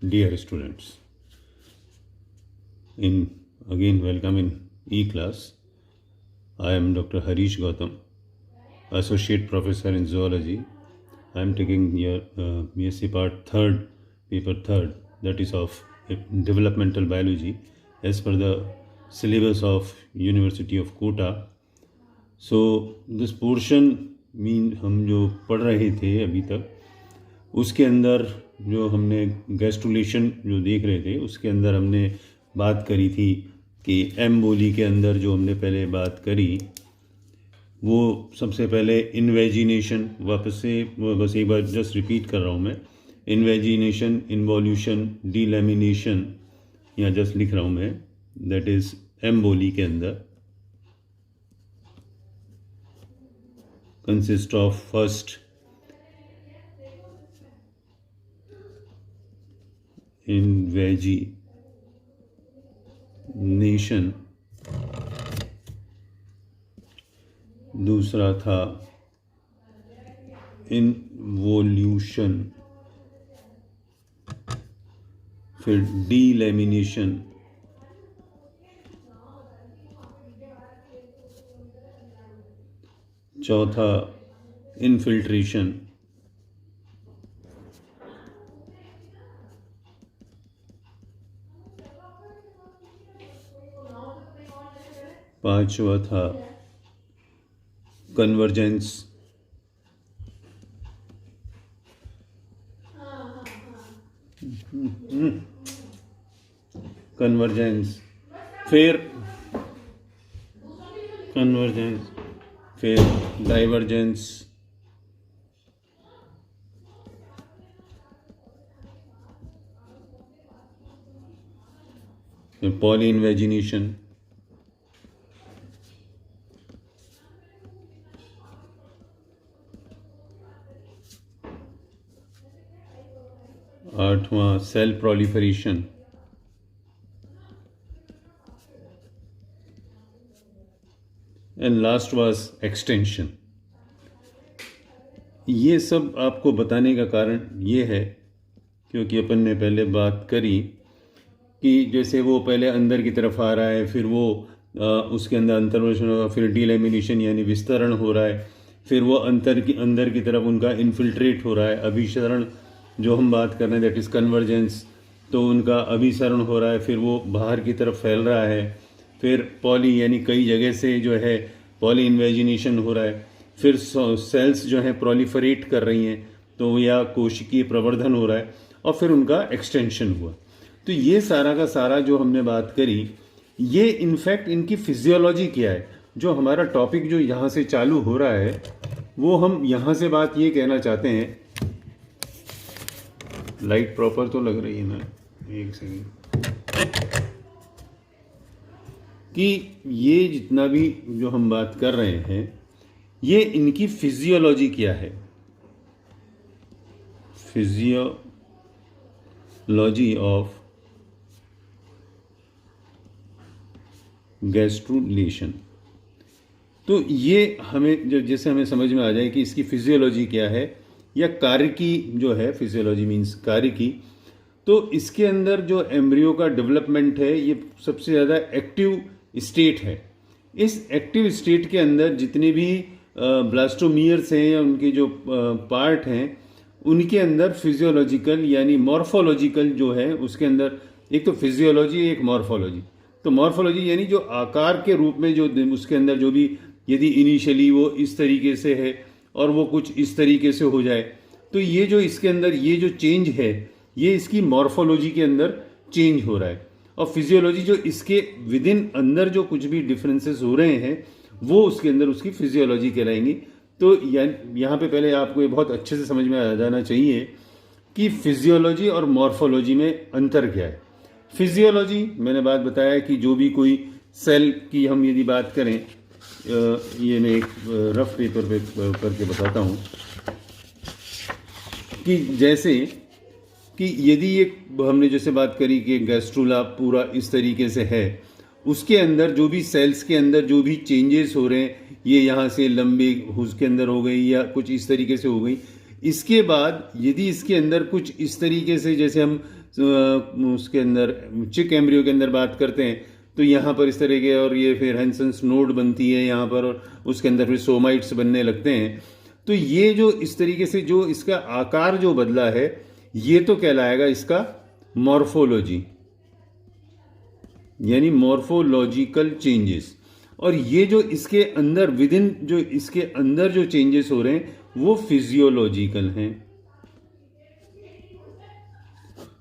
Dear students, welcome in E-class. I am Dr. Harish Gautam, Associate Professor in Zoology. I am taking your BSc Part 3rd, Paper 3rd, that is of Developmental Biology, as per the syllabus of University of Kota. So this portion हम जो पढ़ रहे थे अभी तक, उसके अंदर जो हमने गैस्ट्रुलेशन जो देख रहे थे उसके अंदर हमने बात करी थी कि एम्बोली के अंदर जो हमने पहले बात करी वो सबसे पहले इन्वेजिनेशन, वापस से बस एक बार जस्ट रिपीट कर रहा हूँ मैं, इन्वेजिनेशन, इन्वॉल्यूशन, डीलैमिनेशन, यहाँ जस्ट लिख रहा हूँ मैं, दैट इज़ एम्बोली के अंदर कंसिस्ट ऑफ फर्स्ट इन्वेजिनेशन, दूसरा था इन्वोल्यूशन, फिर डीलैमिनेशन, चौथा इनफिल्ट्रेशन, पांचवा था कन्वर्जेंस, फिर डाइवर्जेंस, फिर पॉली इन्वेजिनेशन, आठवां cell proliferation, and last was extension. ये सब आपको बताने का कारण ये है क्योंकि अपन ने पहले बात करी कि जैसे वो पहले अंदर की तरफ आ रहा है, फिर वो उसके अंदर अंतर्वेशन होगा, फिर डीलैमिनेशन यानी विस्तरण हो रहा है, फिर वो अंदर की तरफ उनका इन्फिल्ट्रेट हो रहा है, अभिसरण जो हम बात कर रहे हैं दैट इज़ कन्वर्जेंस, तो उनका अभिसरण हो रहा है, फिर वो बाहर की तरफ फैल रहा है, फिर पॉली यानी कई जगह से जो है पॉली इन्वेजिनेशन हो रहा है, फिर सेल्स जो हैं प्रोलिफरेट कर रही हैं तो या कोशिकीय प्रवर्धन हो रहा है, और फिर उनका एक्सटेंशन हुआ। तो ये सारा का सारा जो हमने बात करी, ये इनफैक्ट इनकी फिजियोलॉजी क्या है, जो हमारा टॉपिक जो यहाँ से चालू हो रहा है वो हम यहाँ से बात ये कहना चाहते हैं। लाइट प्रॉपर तो लग रही है ना, एक सेकेंड, कि ये जितना भी जो हम बात कर रहे हैं ये इनकी फिजियोलॉजी क्या है, फिजियोलॉजी ऑफ गैस्ट्रुलेशन। तो ये हमें जैसे हमें समझ में आ जाए कि इसकी फिजियोलॉजी क्या है या कार्य की जो है, फिजियोलॉजी मीन्स कार्य की, तो इसके अंदर जो एम्ब्रियो का डेवलपमेंट है ये सबसे ज़्यादा एक्टिव स्टेट है। इस एक्टिव स्टेट के अंदर जितने भी ब्लास्टोमियर्स हैं या उनके जो पार्ट हैं उनके अंदर फिजियोलॉजिकल यानी मॉर्फोलॉजिकल जो है उसके अंदर एक तो फिजियोलॉजी, एक मॉर्फोलॉजी। तो मॉर्फोलॉजी यानी जो आकार के रूप में जो उसके अंदर जो भी, यदि इनिशियली वो इस तरीके से है और वो कुछ इस तरीके से हो जाए, तो ये जो इसके अंदर ये जो चेंज है ये इसकी मॉर्फोलॉजी के अंदर चेंज हो रहा है, और फिजियोलॉजी जो इसके विद इन अंदर जो कुछ भी डिफरेंसेस हो रहे हैं वो उसके अंदर उसकी फिजियोलॉजी कहलाएंगी। तो यहाँ पे पहले आपको ये बहुत अच्छे से समझ में आ जाना चाहिए कि फिजियोलॉजी और मॉर्फोलॉजी में अंतर क्या है। फिजियोलॉजी मैंने बात बताया कि जो भी कोई सेल की हम यदि बात करें, ये मैं एक रफ पेपर पे करके बताता हूँ कि जैसे कि यदि ये हमने जैसे बात करी कि गैस्ट्रुला पूरा इस तरीके से है, उसके अंदर जो भी सेल्स के अंदर जो भी चेंजेस हो रहे हैं, ये यहाँ से लंबी उसके अंदर हो गई या कुछ इस तरीके से हो गई, इसके बाद यदि इसके अंदर कुछ इस तरीके से जैसे हम उसके अंदर चिक एम्ब्रियो के अंदर बात करते हैं तो यहाँ पर इस तरह के, और ये फिर हैंसन्स नोड बनती है यहाँ पर, और उसके अंदर फिर सोमाइट्स बनने लगते हैं। तो ये जो इस तरीके से जो इसका आकार जो बदला है, ये तो कहलाएगा इसका मॉर्फोलॉजी, यानी मॉर्फोलॉजिकल चेंजेस। और ये जो इसके अंदर विदिन जो इसके अंदर जो चेंजेस हो रहे हैं वो फिजियोलॉजिकल हैं।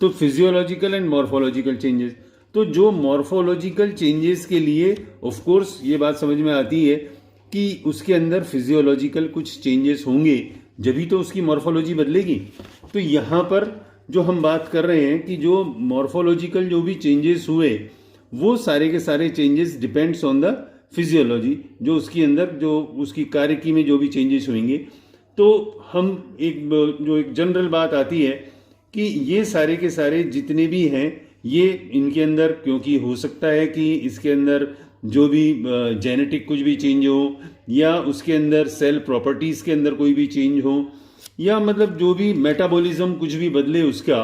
तो फिजियोलॉजिकल एंड मॉर्फोलॉजिकल चेंजेस, तो जो मॉर्फोलॉजिकल चेंजेस के लिए ऑफ कोर्स ये बात समझ में आती है कि उसके अंदर फिजियोलॉजिकल कुछ चेंजेस होंगे, जभी तो उसकी मॉर्फोलॉजी बदलेगी। तो यहाँ पर जो हम बात कर रहे हैं कि जो मॉर्फोलॉजिकल जो भी चेंजेस हुए वो सारे के सारे changes depends on the physiology, जो उसके अंदर जो उसकी कार्यकी में जो भी चेंजेस होंगे। तो हम एक जनरल बात आती है कि ये सारे के सारे जितने भी हैं ये इनके अंदर, क्योंकि हो सकता है कि इसके अंदर जो भी जेनेटिक कुछ भी चेंज हो, या उसके अंदर सेल प्रॉपर्टीज़ के अंदर कोई भी चेंज हो, या मतलब जो भी मेटाबॉलिज्म कुछ भी बदले उसका।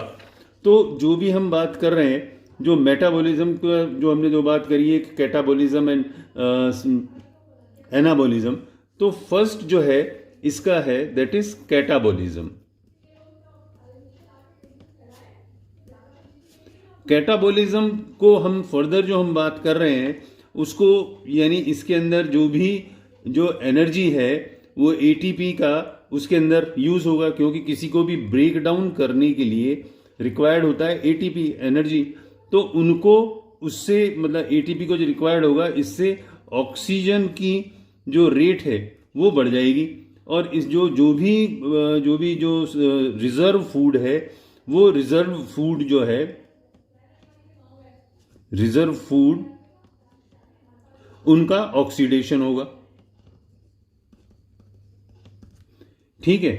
तो जो भी हम बात कर रहे हैं, जो मेटाबॉलिज्म का जो हमने जो बात करी है कैटाबॉलिज्म एंड एनाबॉलिज्म, तो फर्स्ट जो है इसका है दैट इज कैटाबॉलिज्म। कैटाबॉलिज्म को हम फर्दर जो हम बात कर रहे हैं उसको, यानी इसके अंदर जो भी जो एनर्जी है वो एटीपी का उसके अंदर यूज होगा, क्योंकि किसी को भी ब्रेक डाउन करने के लिए रिक्वायर्ड होता है एटीपी एनर्जी। तो उनको उससे मतलब एटीपी को जो रिक्वायर्ड होगा, इससे ऑक्सीजन की जो रेट है वो बढ़ जाएगी। और इस जो भी रिजर्व फूड है, वो रिजर्व फूड जो है, रिजर्व फूड उनका ऑक्सीडेशन होगा। ठीक है,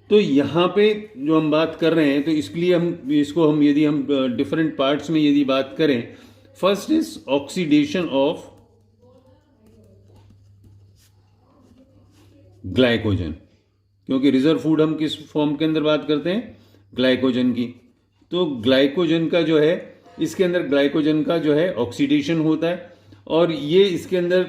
तो यहां पे जो हम बात कर रहे हैं, तो इसलिए हम यदि हम डिफरेंट पार्ट्स में यदि बात करें, first is oxidation of glycogen, क्योंकि रिजर्व फूड हम किस फॉर्म के अंदर बात करते हैं, ग्लाइकोजन की। तो ग्लाइकोजन का जो है, इसके अंदर ग्लाइकोजन का जो है ऑक्सीडेशन होता है। और ये इसके अंदर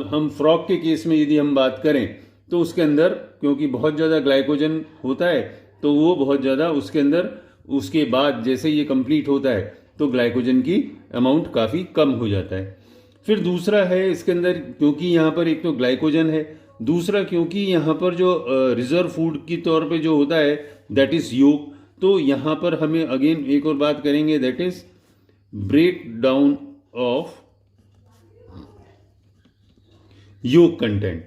हम फ्रॉग के केस में यदि हम बात करें तो उसके अंदर क्योंकि बहुत ज़्यादा ग्लाइकोजन होता है, तो वो बहुत ज़्यादा उसके अंदर, उसके बाद जैसे ये कंप्लीट होता है तो ग्लाइकोजन की अमाउंट काफ़ी कम हो जाता है। फिर दूसरा है इसके अंदर, क्योंकि यहाँ पर एक तो ग्लाइकोजन है, दूसरा क्योंकि यहाँ पर जो रिजर्व फूड की तौर पे जो होता है दैट इज योग। तो यहाँ पर हमें अगेन एक और बात करेंगे that is break down of yolk content.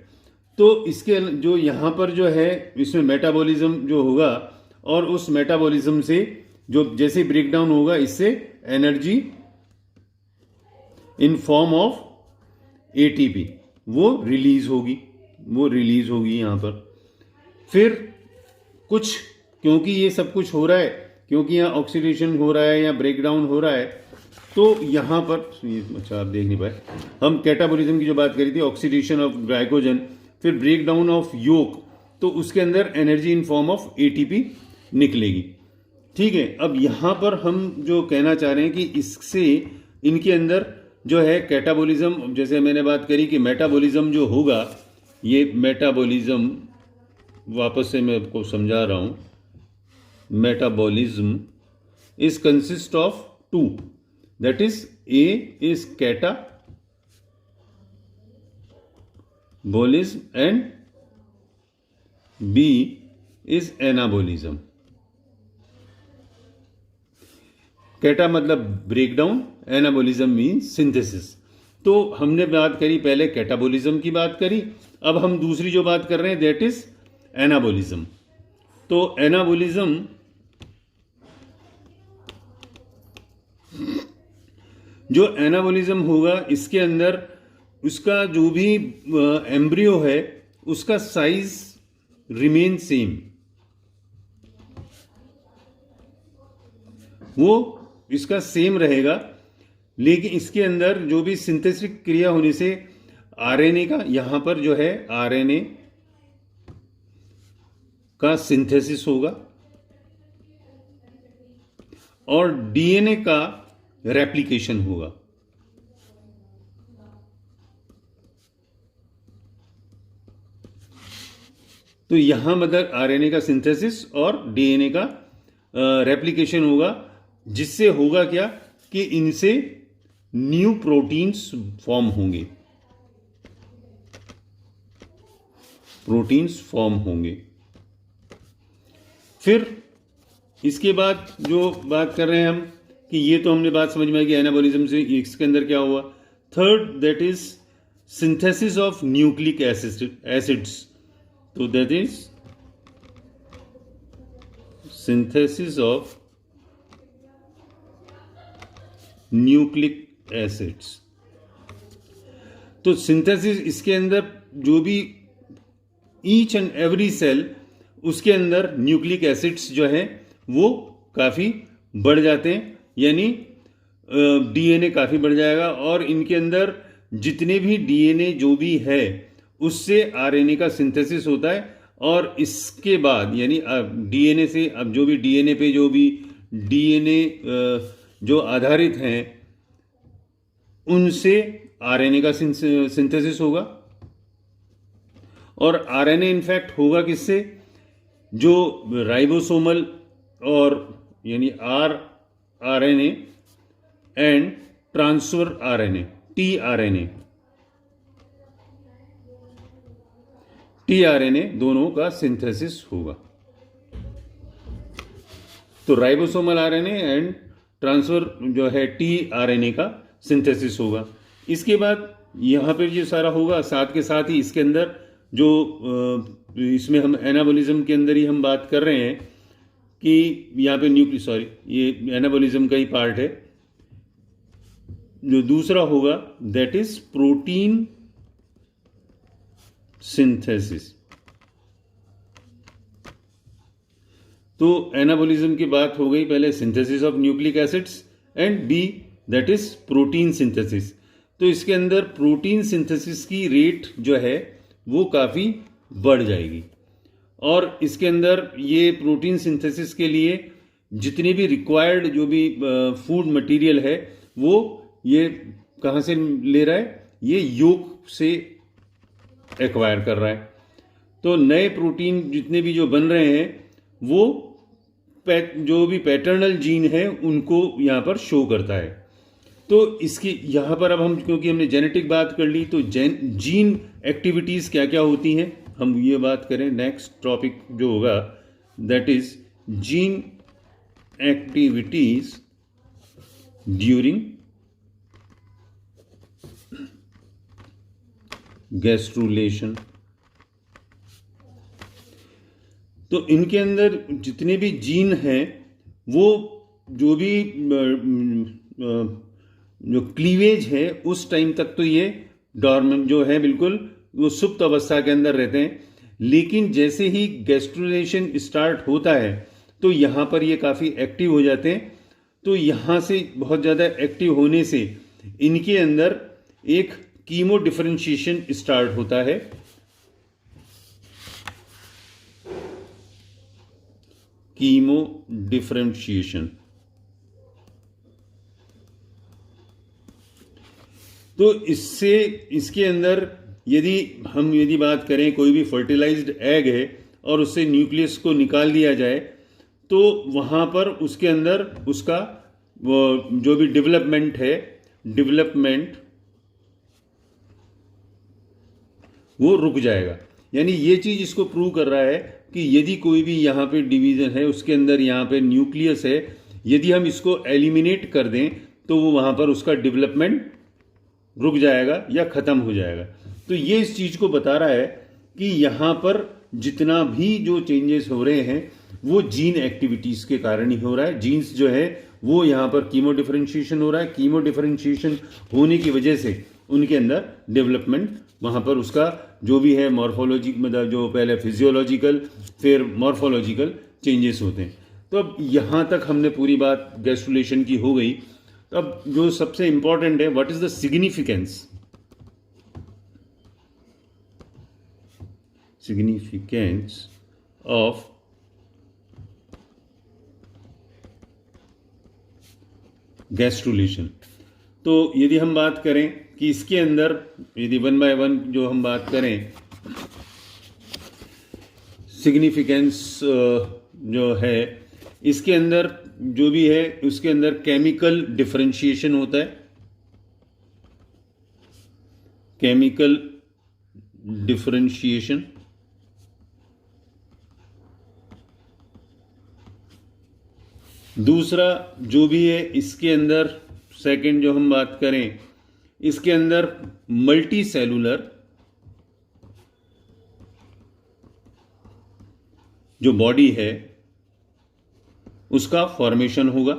तो इसके जो यहाँ पर जो है इसमें मेटाबॉलिज्म जो होगा, और उस मेटाबॉलिज्म से जो जैसे ब्रेक डाउन होगा, इससे energy in form of ATP वो रिलीज होगी यहाँ पर। फिर कुछ, क्योंकि ये सब कुछ हो रहा है, क्योंकि यहाँ ऑक्सीडेशन हो रहा है या ब्रेक डाउन हो रहा है, तो यहाँ पर अच्छा आप देख नहीं पाए, हम कैटाबॉलिज्म की जो बात करी थी, ऑक्सीडेशन ऑफ ग्लाइकोजन, फिर ब्रेक डाउन ऑफ योग, तो उसके अंदर energy in form of ATP निकलेगी। ठीक है, अब यहाँ पर हम जो कहना चाह रहे हैं कि इससे इनके अंदर जो है कैटाबॉलिज्म, जैसे मैंने बात करी कि मेटाबॉलिज्म जो होगा, ये मेटाबॉलिज्म वापस से मैं आपको समझा रहा हूँ, metabolism is consist of two, that is A is catabolism and B is anabolism. Cata मतलब ब्रेकडाउन, एनाबॉलिज्म मीन्स सिंथेसिस। तो हमने बात करी पहले कैटाबॉलिज्म की बात करी, अब हम दूसरी जो बात कर रहे हैं दैट इज एनाबॉलिज्म। तो एनाबॉलिज्म जो एनाबॉलिज्म होगा, इसके अंदर उसका जो भी एम्ब्रियो है उसका साइज रिमेन सेम, वो इसका सेम रहेगा, लेकिन इसके अंदर जो भी सिंथेटिक क्रिया होने से आरएनए का, यहां पर जो है आरएनए का सिंथेसिस होगा, और डीएनए का रेप्लिकेशन होगा। तो यहां मदर आरएनए का सिंथेसिस और डीएनए का रेप्लिकेशन होगा, जिससे होगा क्या कि इनसे न्यू प्रोटीन्स फॉर्म होंगे, प्रोटीन्स फॉर्म होंगे। फिर इसके बाद जो बात कर रहे हैं हम कि ये तो हमने बात समझ में आई कि एनाबॉलिज्म से इसके अंदर क्या हुआ। Third, that is synthesis of nucleic acids. तो that is synthesis of nucleic acids. तो सिंथेसिस, इसके अंदर जो भी ईच एंड एवरी सेल, उसके अंदर न्यूक्लिक एसिड्स जो है वो काफ़ी बढ़ जाते हैं, यानी डीएनए काफ़ी बढ़ जाएगा, और इनके अंदर जितने भी डीएनए जो भी है उससे आरएनए का सिंथेसिस होता है। और इसके बाद यानी डीएनए से, अब जो भी डीएनए पे जो भी डीएनए जो आधारित हैं उनसे आरएनए का सिंथेसिस होगा। और आरएनए इनफैक्ट होगा किससे, जो राइबोसोमल और यानी RNA and transfer RNA, tRNA दोनों का सिंथेसिस होगा। तो राइबोसोमल आरएनए एंड ट्रांसफर जो है टीआरएनए का सिंथेसिस होगा। इसके बाद यहाँ पर ये सारा होगा, साथ के साथ ही इसके अंदर जो इसमें हम एनाबॉलिज्म के अंदर ही हम बात कर रहे हैं कि यहाँ पे ये एनाबॉलिज्म का ही पार्ट है। जो दूसरा होगा दैट इज प्रोटीन सिंथेसिस। तो एनाबॉलिज्म की बात हो गई, पहले synthesis of nucleic acids and B that is protein synthesis. तो इसके अंदर प्रोटीन सिंथेसिस की रेट जो है वो काफ़ी बढ़ जाएगी, और इसके अंदर ये प्रोटीन सिंथेसिस के लिए जितने भी रिक्वायर्ड जो भी फूड मटेरियल है वो ये कहाँ से ले रहा है, ये योग से एक्वायर कर रहा है। तो नए प्रोटीन जितने भी जो बन रहे हैं वो जो भी पैटर्नल जीन है उनको यहाँ पर शो करता है। तो इसकी यहाँ पर अब हम, क्योंकि हमने जेनेटिक बात कर ली, तो जीन एक्टिविटीज़ क्या क्या होती हैं हम ये बात करें। नेक्स्ट टॉपिक जो होगा that is gene activities during gastrulation. तो इनके अंदर जितने भी जीन हैं वो जो भी जो क्लीवेज है उस टाइम तक तो ये डॉर्मेंट जो है बिल्कुल वो सुप्त अवस्था के अंदर रहते हैं, लेकिन जैसे ही गैस्ट्रुलेशन स्टार्ट होता है तो यहाँ पर ये काफ़ी एक्टिव हो जाते हैं। तो यहाँ से बहुत ज़्यादा एक्टिव होने से इनके अंदर एक कीमो डिफरेंशिएशन स्टार्ट होता है। Chemo differentiation. तो इससे इसके अंदर यदि बात करें कोई भी फर्टिलाइज्ड एग है और उससे न्यूक्लियस को निकाल दिया जाए तो वहाँ पर उसके अंदर उसका वो जो भी डेवलपमेंट वो रुक जाएगा। यानी ये चीज़ इसको प्रूव कर रहा है कि यदि कोई भी यहाँ पे डिवीज़न है उसके अंदर यहाँ पे न्यूक्लियस है, यदि हम इसको एलिमिनेट कर दें तो वो वहाँ पर उसका डेवलपमेंट रुक जाएगा या ख़त्म हो जाएगा। तो ये इस चीज़ को बता रहा है कि यहाँ पर जितना भी जो चेंजेस हो रहे हैं वो जीन एक्टिविटीज़ के कारण ही हो रहा है। जीन्स जो है वो यहाँ पर कीमो डिफरेंशिएशन हो रहा है। कीमो डिफरेंशिएशन होने की वजह से उनके अंदर डेवलपमेंट वहाँ पर उसका जो भी है मॉर्फोलॉजी, मतलब जो पहले फिजियोलॉजिकल फिर मॉर्फोलॉजिकल चेंजेस होते हैं। तो अब यहाँ तक हमने पूरी बात गैस्ट्रुलेशन की हो गई। तो अब जो सबसे इंपॉर्टेंट है, what is the significance of gastrulation. तो यदि हम बात करें कि इसके अंदर यदि 1 बाय 1 जो हम बात करें सिग्निफिकेंस जो है इसके अंदर जो भी है उसके अंदर केमिकल डिफरेंशिएशन होता है, केमिकल डिफरेंशिएशन। दूसरा जो भी है इसके अंदर सेकंड जो हम बात करें इसके अंदर मल्टी सेलुलर जो बॉडी है उसका फॉर्मेशन होगा।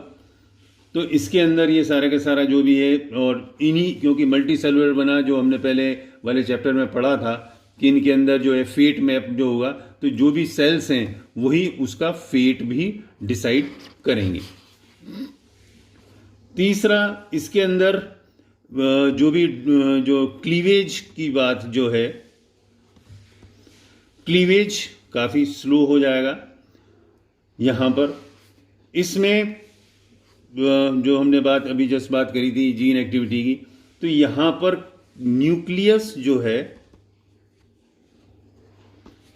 तो इसके अंदर ये सारा का सारा जो भी है और इन्हीं क्योंकि मल्टी सेलुलर बना जो हमने पहले वाले चैप्टर में पढ़ा था कि इनके अंदर जो है फेट मैप जो होगा तो जो भी सेल्स हैं वही उसका फेट भी डिसाइड करेंगे। तीसरा इसके अंदर जो भी जो क्लीवेज की बात जो है क्लीवेज काफ़ी स्लो हो जाएगा यहाँ पर। इसमें जो हमने बात अभी जस्ट बात करी थी जीन एक्टिविटी की, तो यहाँ पर न्यूक्लियस जो है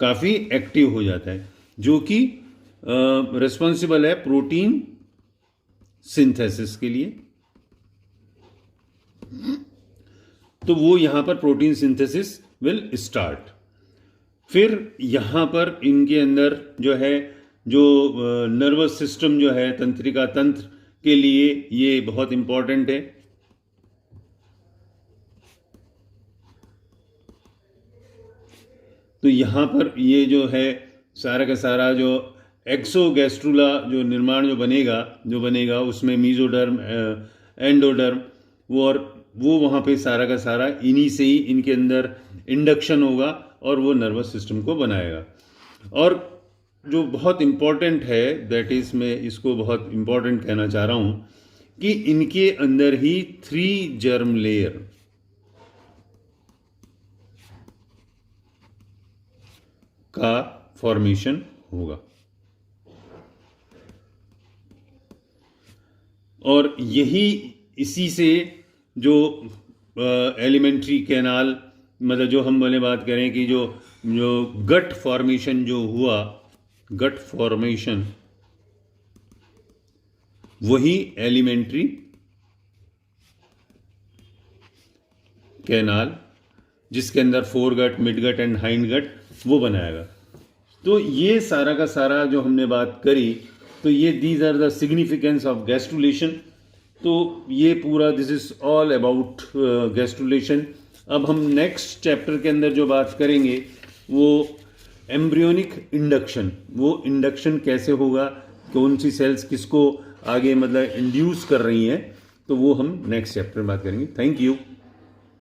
काफ़ी एक्टिव हो जाता है जो कि रिस्पॉन्सिबल है प्रोटीन सिंथेसिस के लिए। तो वो यहाँ पर प्रोटीन सिंथेसिस विल स्टार्ट। फिर यहाँ पर इनके अंदर जो है जो नर्वस सिस्टम जो है तंत्रिका तंत्र के लिए ये बहुत इम्पॉर्टेंट है। तो यहाँ पर ये जो है सारा का सारा जो एक्सोगैस्ट्रुला जो निर्माण जो बनेगा उसमें मीजोडर्म एंडोडर्म वो वहाँ पे सारा का सारा इन्हीं से ही इनके अंदर इंडक्शन होगा और वो नर्वस सिस्टम को बनाएगा। और जो बहुत इम्पॉर्टेंट है दैट इज़ मैं इसको बहुत इम्पॉर्टेंट कहना चाह रहा हूँ कि इनके अंदर ही 3 जर्म लेयर का फॉर्मेशन होगा और यही इसी से जो एलिमेंट्री कैनाल मतलब जो हम बोले बात करें कि जो गट फॉर्मेशन जो हुआ गट फॉर्मेशन वही एलिमेंट्री कैनाल जिसके अंदर fore gut mid gut and hind gut वो बनाएगा। तो ये सारा का सारा जो हमने बात करी तो ये these are the significance of gastrulation. तो ये पूरा this is all about gastrulation. अब हम नेक्स्ट चैप्टर के अंदर जो बात करेंगे वो एम्ब्रियोनिक इंडक्शन, वो इंडक्शन कैसे होगा, कौन सी सेल्स किसको आगे मतलब इंड्यूस कर रही हैं, तो वो हम नेक्स्ट चैप्टर में बात करेंगे। Thank you.